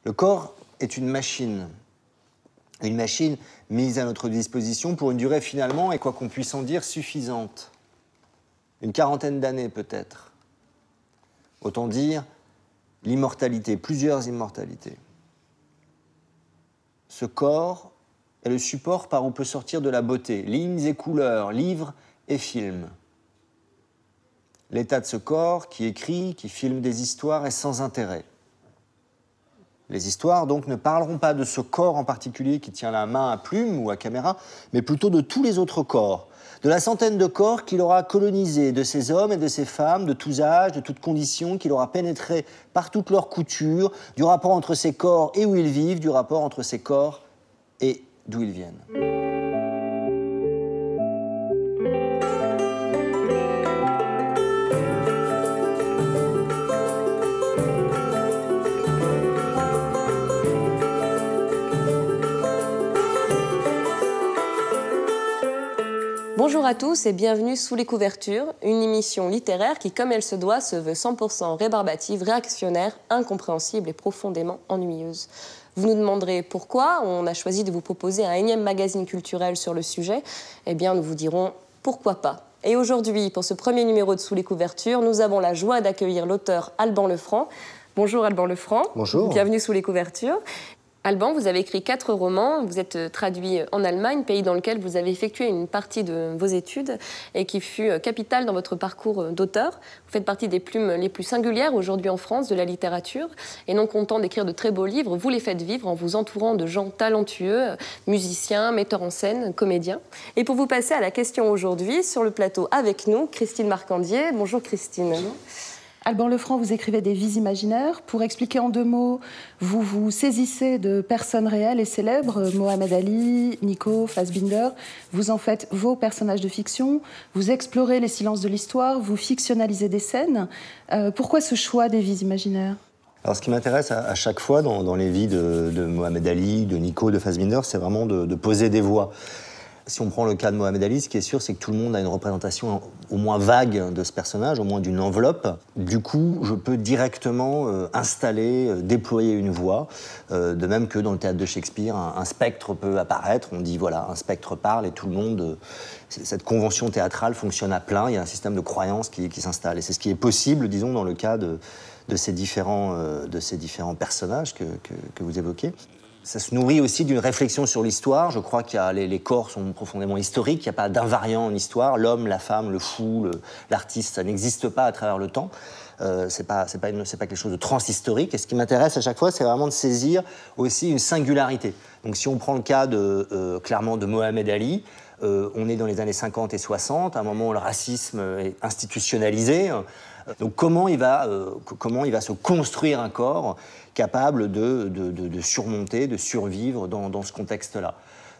Le corps est une machine mise à notre disposition pour une durée finalement, et quoi qu'on puisse en dire, suffisante. Une quarantaine d'années peut-être. Autant dire l'immortalité, plusieurs immortalités. Ce corps est le support par où peut sortir de la beauté, lignes et couleurs, livres et films. L'état de ce corps qui écrit, qui filme des histoires est sans intérêt. Les histoires, donc, ne parleront pas de ce corps en particulier qui tient la main à plume ou à caméra, mais plutôt de tous les autres corps, de la centaine de corps qu'il aura colonisés, de ces hommes et de ces femmes, de tous âges, de toutes conditions, qu'il aura pénétrés par toutes leurs coutures, du rapport entre ces corps et où ils vivent, du rapport entre ces corps et d'où ils viennent. Bonjour à tous et bienvenue sous les couvertures, une émission littéraire qui, comme elle se doit, se veut 100% rébarbative, réactionnaire, incompréhensible et profondément ennuyeuse. Vous nous demanderez pourquoi on a choisi de vous proposer un énième magazine culturel sur le sujet. Eh bien, nous vous dirons pourquoi pas. Et aujourd'hui, pour ce premier numéro de Sous les couvertures, nous avons la joie d'accueillir l'auteur Alban Lefranc. Bonjour Alban Lefranc. Bonjour. Bienvenue sous les couvertures. Alban, vous avez écrit 4 romans, vous êtes traduit en Allemagne, pays dans lequel vous avez effectué une partie de vos études et qui fut capitale dans votre parcours d'auteur. Vous faites partie des plumes les plus singulières aujourd'hui en France de la littérature et non content d'écrire de très beaux livres, vous les faites vivre en vous entourant de gens talentueux, musiciens, metteurs en scène, comédiens. Et pour vous passer à la question aujourd'hui, sur le plateau avec nous, Christine Marcandier. Bonjour Christine. Bonjour. Alban Lefranc, vous écrivez des vies imaginaires. Pour expliquer en 2 mots, vous vous saisissez de personnes réelles et célèbres, Mohamed Ali, Nico, Fassbinder. Vous en faites vos personnages de fiction. Vous explorez les silences de l'histoire. Vous fictionnalisez des scènes. Pourquoi ce choix des vies imaginaires ? Alors, ce qui m'intéresse à chaque fois dans les vies de Mohamed Ali, de Nico, de Fassbinder, c'est vraiment de poser des voix. Si on prend le cas de Mohamed Ali, ce qui est sûr, c'est que tout le monde a une représentation au moins vague de ce personnage, au moins d'une enveloppe. Du coup, je peux directement installer, déployer une voix, de même que dans le théâtre de Shakespeare, un spectre peut apparaître. On dit, voilà, un spectre parle et tout le monde... Cette convention théâtrale fonctionne à plein, il y a un système de croyance qui s'installe. Et c'est ce qui est possible, disons, dans le cas de ces différents personnages que vous évoquez. Ça se nourrit aussi d'une réflexion sur l'histoire. Je crois que les corps sont profondément historiques. Il n'y a pas d'invariant en histoire. L'homme, la femme, le fou, l'artiste, ça n'existe pas à travers le temps. C'est pas quelque chose de transhistorique. Et ce qui m'intéresse à chaque fois, c'est vraiment de saisir aussi une singularité. Donc si on prend le cas clairement de Mohamed Ali, on est dans les années 50 et 60, à un moment où le racisme est institutionnalisé. Donc comment il va se construire un corps capable de surmonter, de survivre dans ce contexte-là.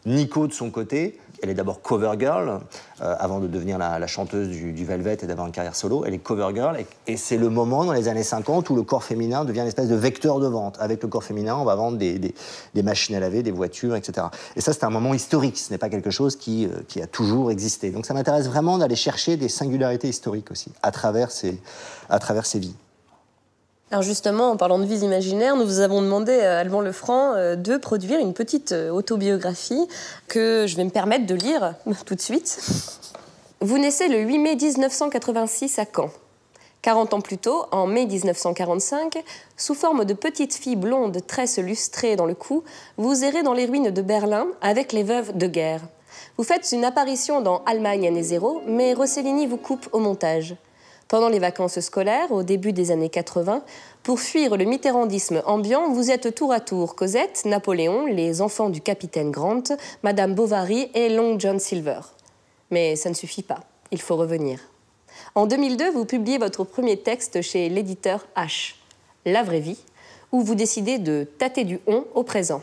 Nico, de son côté, elle est d'abord cover girl, avant de devenir la chanteuse du Velvet et d'avoir une carrière solo. Elle est cover girl, et c'est le moment, dans les années 50, où le corps féminin devient une espèce de vecteur de vente. Avec le corps féminin, on va vendre des machines à laver, des voitures, etc. Et ça, c'est un moment historique, ce n'est pas quelque chose qui a toujours existé. Donc ça m'intéresse vraiment d'aller chercher des singularités historiques aussi, à travers ces vies. Alors justement, en parlant de vies imaginaires, nous vous avons demandé à Alban Lefranc de produire une petite autobiographie que je vais me permettre de lire tout de suite. Vous naissez le 8 mai 1986 à Caen. 40 ans plus tôt, en mai 1945, sous forme de petite fille blonde, tresses lustrées dans le cou, vous errez dans les ruines de Berlin avec les veuves de guerre. Vous faites une apparition dans Allemagne année zéro, mais Rossellini vous coupe au montage. Pendant les vacances scolaires, au début des années 80, pour fuir le mitterrandisme ambiant, vous êtes tour à tour Cosette, Napoléon, les enfants du capitaine Grant, Madame Bovary et Long John Silver. Mais ça ne suffit pas, il faut revenir. En 2002, vous publiez votre premier texte chez l'éditeur H, La vraie vie, où vous décidez de tâter du on au présent.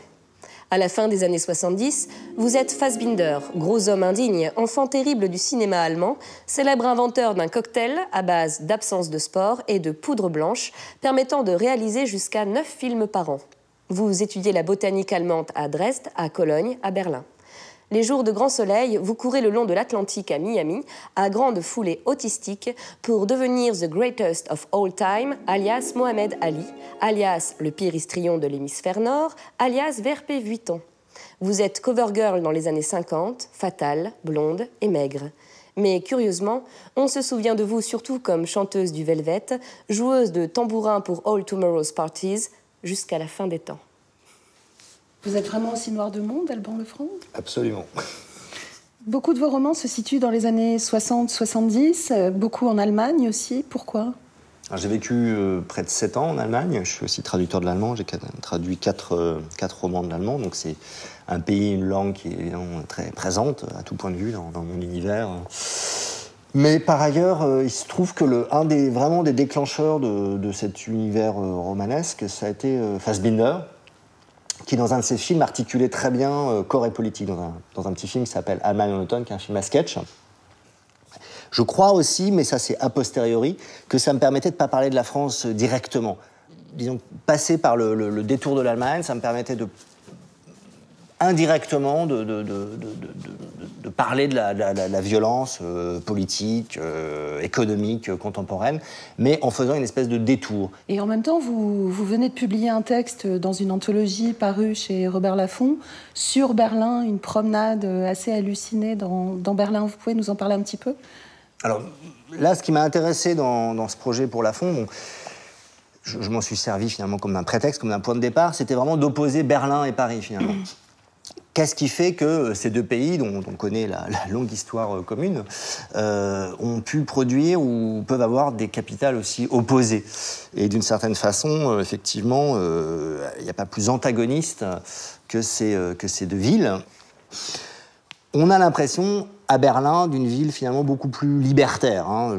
À la fin des années 70, vous êtes Fassbinder, gros homme indigne, enfant terrible du cinéma allemand, célèbre inventeur d'un cocktail à base d'absence de sport et de poudre blanche, permettant de réaliser jusqu'à 9 films par an. Vous étudiez la botanique allemande à Dresde, à Cologne, à Berlin. Les jours de grand soleil, vous courez le long de l'Atlantique à Miami, à grande foulée autistique, pour devenir the greatest of all time, alias Mohamed Ali, alias le pire histrion de l'hémisphère nord, alias Verpé Vuitton. Vous êtes cover girl dans les années 50, fatale, blonde et maigre. Mais curieusement, on se souvient de vous surtout comme chanteuse du Velvet, joueuse de tambourin pour All Tomorrow's Parties, jusqu'à la fin des temps. Vous êtes vraiment aussi noir de monde, Alban Lefranc? Absolument. Beaucoup de vos romans se situent dans les années 60-70, beaucoup en Allemagne aussi. Pourquoi? J'ai vécu près de 7 ans en Allemagne. Je suis aussi traducteur de l'allemand. J'ai traduit 4 romans de l'allemand. Donc c'est un pays, une langue qui est évidemment très présente à tout point de vue dans mon univers. Mais par ailleurs, il se trouve que un des déclencheurs de cet univers romanesque, ça a été Fassbinder, qui, dans un de ses films, articulait très bien corps et politique, dans un petit film qui s'appelle Allemagne en automne, qui est un film à sketch. Je crois aussi, mais ça c'est a posteriori, que ça me permettait de ne pas parler de la France directement. Disons, passer par le détour de l'Allemagne, ça me permettait indirectement de parler de la violence politique, économique, contemporaine, mais en faisant une espèce de détour. Et en même temps, vous venez de publier un texte dans une anthologie parue chez Robert Laffont sur Berlin, une promenade assez hallucinée dans Berlin. Vous pouvez nous en parler un petit peu? Alors là, ce qui m'a intéressé dans ce projet pour Laffont, bon, je m'en suis servi finalement comme d'un prétexte, comme d'un point de départ, c'était vraiment d'opposer Berlin et Paris finalement. Qu'est-ce qui fait que ces deux pays, dont on connaît la longue histoire commune, ont pu produire ou peuvent avoir des capitales aussi opposées? Et d'une certaine façon, effectivement, il n'y a pas plus antagoniste que ces deux villes. On a l'impression, à Berlin, d'une ville finalement beaucoup plus libertaire. Hein.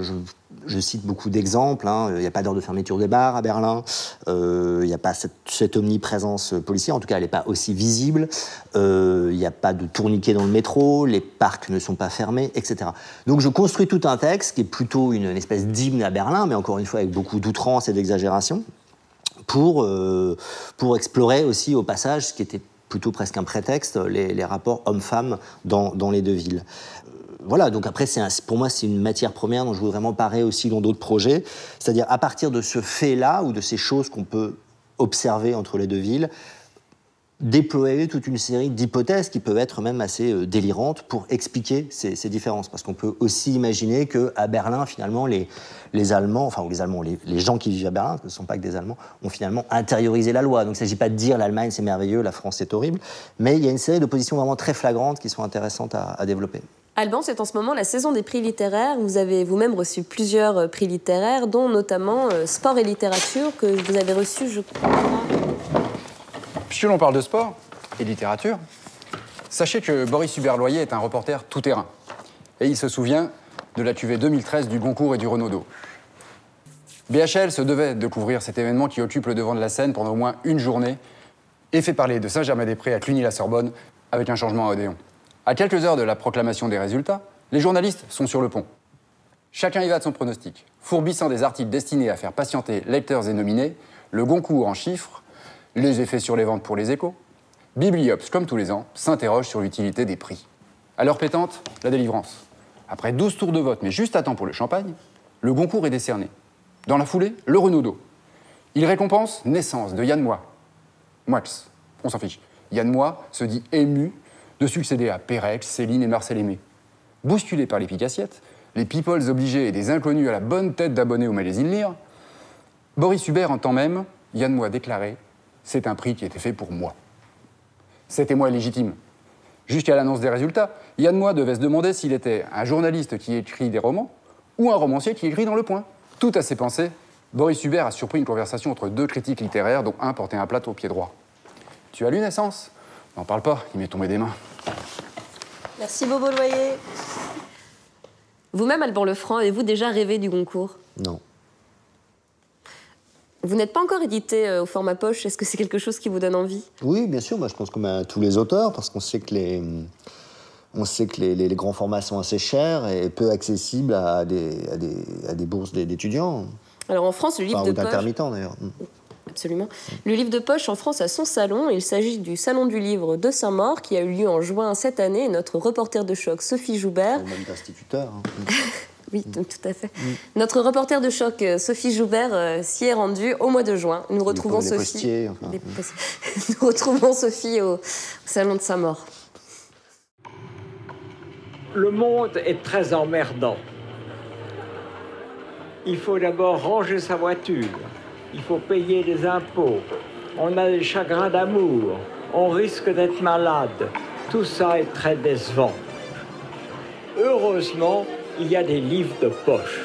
Je cite beaucoup d'exemples. Il n'y a pas d'heure de fermeture des bars à Berlin. Il n'y a pas cette omniprésence policière. En tout cas, elle n'est pas aussi visible. Il n'y a pas de tourniquet dans le métro. Les parcs ne sont pas fermés, etc. Donc, je construis tout un texte qui est plutôt une espèce d'hymne à Berlin, mais encore une fois avec beaucoup d'outrance et d'exagération, pour explorer aussi au passage ce qui était plutôt presque un prétexte, les rapports hommes-femmes dans les deux villes. Voilà, donc après, pour moi, c'est une matière première dont je voudrais m'emparer aussi dans d'autres projets. C'est-à-dire, à partir de ce fait-là, ou de ces choses qu'on peut observer entre les deux villes, déployer toute une série d'hypothèses qui peuvent être même assez délirantes pour expliquer ces différences. Parce qu'on peut aussi imaginer qu'à Berlin, finalement, les Allemands, enfin, les gens qui vivent à Berlin, ce ne sont pas que des Allemands, ont finalement intériorisé la loi. Donc il ne s'agit pas de dire l'Allemagne c'est merveilleux, la France c'est horrible, mais il y a une série de positions vraiment très flagrantes qui sont intéressantes à développer. Alban, c'est en ce moment la saison des prix littéraires. Vous avez vous-même reçu plusieurs prix littéraires, dont notamment Sport et littérature, que vous avez reçu, je crois. Puisque l'on parle de sport et littérature, sachez que Boris Hubert-Loyer est un reporter tout-terrain. Et il se souvient de la cuvée 2013 du Goncourt et du Renaudot. BHL se devait de couvrir cet événement qui occupe le devant de la scène pendant au moins une journée et fait parler de Saint-Germain-des-Prés à Cluny-la-Sorbonne avec un changement à Odéon. À quelques heures de la proclamation des résultats, les journalistes sont sur le pont. Chacun y va de son pronostic, fourbissant des articles destinés à faire patienter lecteurs et nominés, le Goncourt en chiffres, les effets sur les ventes pour les Échos. Bibliops, comme tous les ans, s'interroge sur l'utilité des prix. À l'heure pétante, la délivrance. Après 12 tours de vote, mais juste à temps pour le champagne, le Goncourt est décerné. Dans la foulée, le Renaudot. Il récompense Naissance de Yann Moix. On s'en fiche. Yann Moix se dit ému de succéder à Pérex, Céline et Marcel Aimé. Bousculés par les piques-assiettes, les peoples obligés et des inconnus à la bonne tête d'abonnés au magazine Lire, Boris Hubert entend même, Yann Moix déclarer « C'est un prix qui était fait pour moi ». C'était moi légitime. Jusqu'à l'annonce des résultats, Yann Moix devait se demander s'il était un journaliste qui écrit des romans ou un romancier qui écrit dans Le Point. Tout à ses pensées, Boris Hubert a surpris une conversation entre deux critiques littéraires dont un portait un plateau au pied droit. « Tu as lu Naissance ?» N'en parle pas, il m'est tombé des mains. Merci Bobo Loyer. Vous-même, Alban Lefranc, avez-vous déjà rêvé du Goncourt? Non. Vous n'êtes pas encore édité au format poche. Est-ce que c'est quelque chose qui vous donne envie? Oui, bien sûr. Moi, je pense comme à tous les auteurs, parce qu'on sait que les grands formats sont assez chers et peu accessibles à des bourses d'étudiants. Alors en France, le livre de ou poche... d'intermittents, d'ailleurs. Absolument. Le livre de poche en France a son salon. Il s'agit du Salon du livre de Saint-Maur qui a eu lieu en juin cette année. Et notre reporter de choc, Sophie Joubert... Même instituteur. Oui, tout à fait. Notre reporter de choc, Sophie Joubert, s'y est rendue au mois de juin. Nous retrouvons Sophie... Postiers, enfin. Nous retrouvons Sophie au Salon de Saint-Maur. Le monde est très emmerdant. Il faut d'abord ranger sa voiture. Il faut payer des impôts. On a des chagrins d'amour. On risque d'être malade. Tout ça est très décevant. Heureusement, il y a des livres de poche.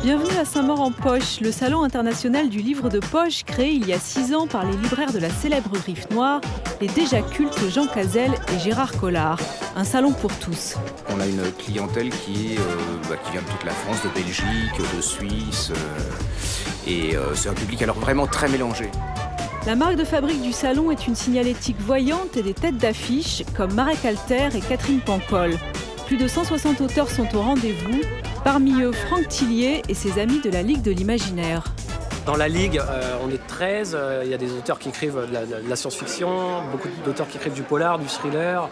Bienvenue à Saint-Maur-en-Poche, le salon international du livre de poche créé il y a 6 ans par les libraires de la célèbre Griffe Noire, les déjà cultes Jean Cazel et Gérard Collard. Un salon pour tous. On a une clientèle qui vient de toute la France, de Belgique, de Suisse. C'est un public alors vraiment très mélangé. La marque de fabrique du salon est une signalétique voyante et des têtes d'affiche comme Marek Alter et Catherine Pancol. Plus de 160 auteurs sont au rendez-vous, parmi eux Franck Tillier et ses amis de la Ligue de l'Imaginaire. Dans la Ligue, on est 13, il y a des auteurs qui écrivent de la science-fiction, beaucoup d'auteurs qui écrivent du polar, du thriller,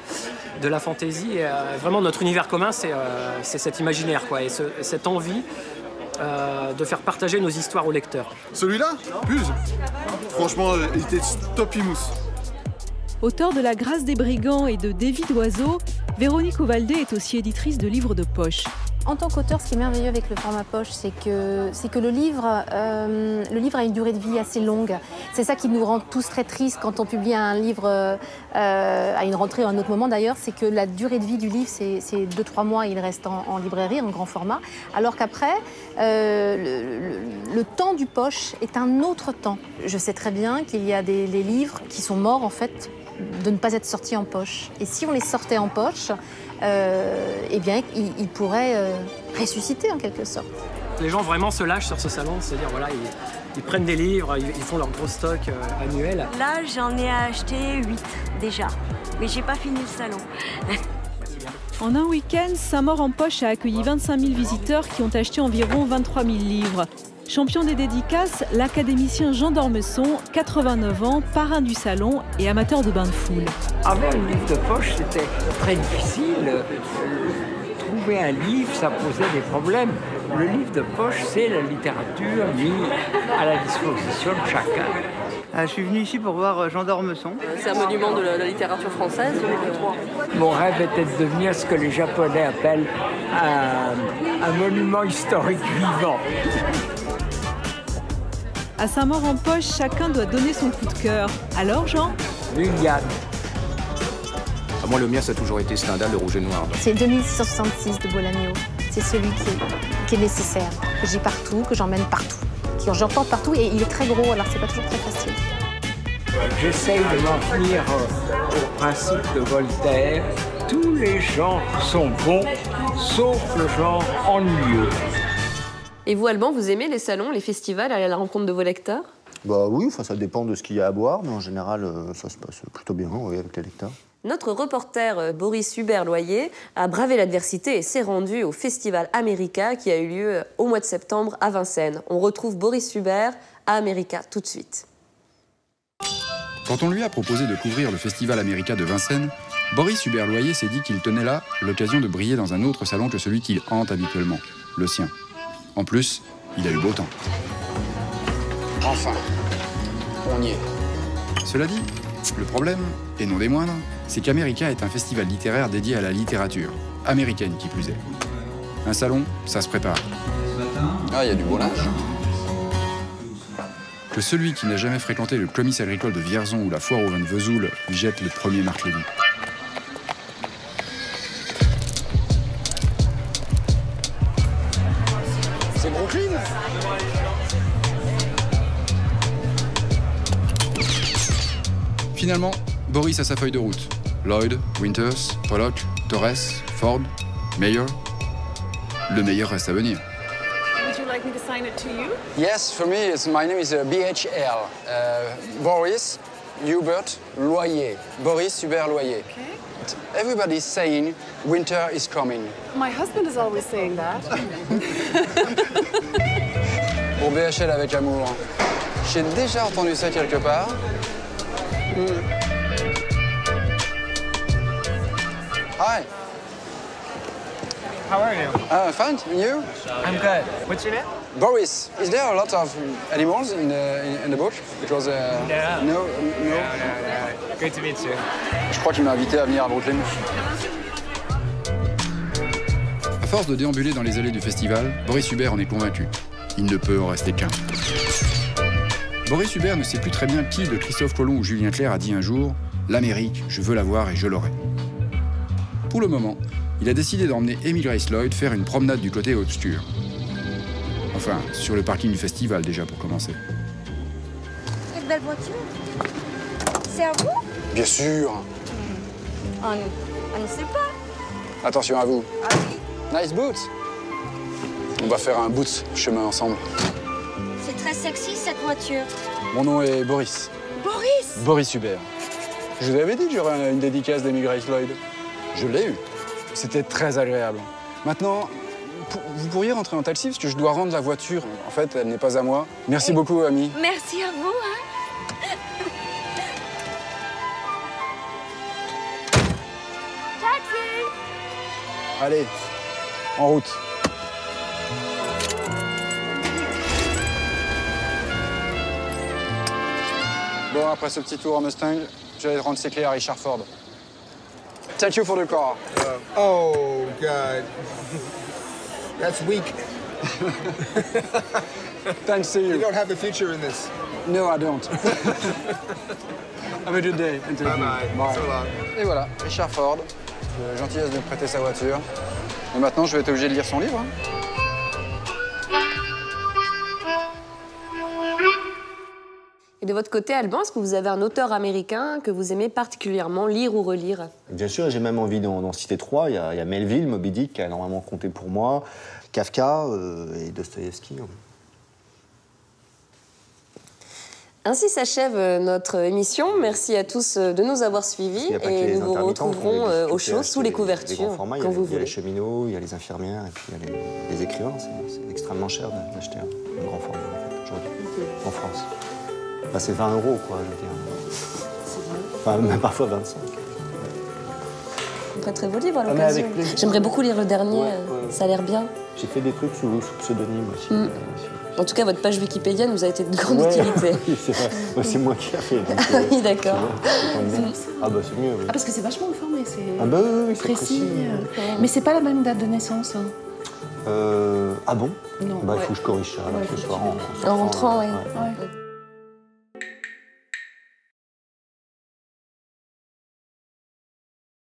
de la fantasy. Et, vraiment, notre univers commun, c'est cet imaginaire, quoi, et cette envie de faire partager nos histoires aux lecteurs. Celui-là, Buse. Franchement, il était topimous. Auteur de La Grâce des Brigands et de David Oiseau, Véronique Ovaldé est aussi éditrice de livres de poche. En tant qu'auteur, ce qui est merveilleux avec le format poche, c'est que le livre a une durée de vie assez longue. C'est ça qui nous rend tous très tristes quand on publie un livre à une rentrée ou à un autre moment d'ailleurs, c'est que la durée de vie du livre, c'est 2-3 mois, il reste en librairie, en grand format. Alors qu'après, le temps du poche est un autre temps. Je sais très bien qu'il y a des livres qui sont morts en fait de ne pas être sortis en poche. Et si on les sortait en poche, eh bien, ils pourraient ressusciter en quelque sorte. Les gens vraiment se lâchent sur ce salon, c'est-à-dire voilà, ils prennent des livres, ils font leur gros stock annuel. Là, j'en ai acheté 8 déjà, mais j'ai pas fini le salon. En un week-end, Saint-Maur-en-Poche a accueilli 25 000 visiteurs qui ont acheté environ 23 000 livres. Champion des dédicaces, l'académicien Jean d'Ormesson, 89 ans, parrain du salon et amateur de bains de foule. Avoir un livre de poche, c'était très difficile. Trouver un livre, ça posait des problèmes. Le livre de poche, c'est la littérature mise à la disposition de chacun. Je suis venu ici pour voir Jean d'Ormesson. C'est un monument de la littérature française. Mon rêve était de devenir ce que les Japonais appellent un monument historique vivant. À Saint-Maur-en-Poche, chacun doit donner son coup de cœur. Alors, Jean ? Liliane. Moi, le mien, ça a toujours été Stendhal, le rouge et noir. C'est 2666 de Bolaño. C'est celui qui est nécessaire, que j'ai partout, que j'emmène partout, que j'emporte partout et il est très gros, alors c'est pas toujours très facile. J'essaye de m'en tenir au principe de Voltaire. Tous les gens sont bons, sauf le genre ennuyeux. Et vous, Alban, vous aimez les salons, les festivals, aller à la rencontre de vos lecteurs? Bah oui, ça dépend de ce qu'il y a à boire, mais en général, ça se passe plutôt bien avec les lecteurs. Notre reporter Boris Hubert-Loyer a bravé l'adversité et s'est rendu au Festival America qui a eu lieu au mois de septembre à Vincennes. On retrouve Boris Hubert à America tout de suite. Quand on lui a proposé de couvrir le Festival America de Vincennes, Boris Hubert-Loyer s'est dit qu'il tenait là l'occasion de briller dans un autre salon que celui qu'il hante habituellement, le sien. En plus, il a eu beau temps. Enfin, on y est. Cela dit, le problème, et non des moindres, c'est qu'America est un festival littéraire dédié à la littérature, américaine qui plus est. Un salon, ça se prépare. Ah, il y a du beau linge. Que celui qui n'a jamais fréquenté le comice agricole de Vierzon ou la foire au vin de Vesoul lui jette les premiers Marc Lévy. C'est Brooklyn ? Finalement, Boris a sa feuille de route. Lloyd, Winters, Pollock, Torres, Ford, Mayer. Le meilleur reste à venir. Would you like me to sign it to you? Yes, for me, my name is BHL. Boris Hubert Loyer. Boris Hubert Loyer. Okay. Everybody's saying winter is coming. My husband is always saying that. Pour BHL avec amour. J'ai déjà entendu ça quelque part. Hi. How are you? Fine. And you? I'm good. What's your name? Boris. Is there a lot of animals in the boat? Because no. Great to meet you. Je crois qu'il m'a invité à venir à Brooklyn. À force de déambuler dans les allées du festival, Boris Hubert en est convaincu. Il ne peut en rester qu'un. Boris Hubert ne sait plus très bien qui de Christophe Colomb ou Julien Clerc a dit un jour « L'Amérique, je veux la voir et je l'aurai ». Pour le moment, il a décidé d'emmener Emily Grace Lloyd faire une promenade du côté obscur. Enfin, sur le parking du festival déjà pour commencer. Quelle belle voiture. C'est à vous? Bien sûr. On ne sait pas. Attention à vous. Ah oui. Nice boots. On va faire un boot chemin ensemble. C'est très sexy cette voiture. Mon nom est Boris. Boris? Boris Hubert. Je vous avais dit que j'aurais une dédicace d'Emily Grace Lloyd. Je l'ai eu. C'était très agréable. Maintenant, vous pourriez rentrer en taxi parce que je dois rendre la voiture. En fait, elle n'est pas à moi. Merci beaucoup, ami. Merci à vous. Taxi! Allez, en route. Bon, après ce petit tour en Mustang, je vais rendre ses clés à Richard Ford. Thank you for the car. Oh, God. That's weak. Thanks to you. You don't have a future in this. No, I don't. Have a good day. Bye-bye. So long. Et voilà, Richard Ford, la gentillesse de me prêter sa voiture. Et maintenant, je vais être obligé de lire son livre. Et de votre côté, Alban, est-ce que vous avez un auteur américain que vous aimez particulièrement lire ou relire? Bien sûr, j'ai même envie d'en citer trois. Il y a Melville, Moby Dick, qui a énormément compté pour moi, Kafka et Dostoïevski. Ainsi s'achève notre émission. Merci à tous de nous avoir suivis et nous vous retrouverons au chaud sous les couvertures quand vous voulez. Il y a les cheminots, il y a les infirmières et puis il y a les écrivains. C'est extrêmement cher d'acheter un grand format aujourd'hui en France. Bah, c'est 20 €, quoi, je veux dire. Enfin, même parfois 25. Vous prêterez vos livres à l'occasion. J'aimerais beaucoup lire le dernier, ça a l'air bien. J'ai fait des trucs sous pseudonyme aussi. En tout cas, votre page Wikipédia nous a été de grande utilité. Oui, c'est vrai. C'est moi qui l'ai fait. Oui, d'accord. Ah bah c'est mieux, oui. Ah, parce que c'est vachement informé, c'est oui, précis. Mais c'est pas la même date de naissance. Hein. Ah bon? Non. Bah il faut que je corrige ça ce soir en rentrant, oui.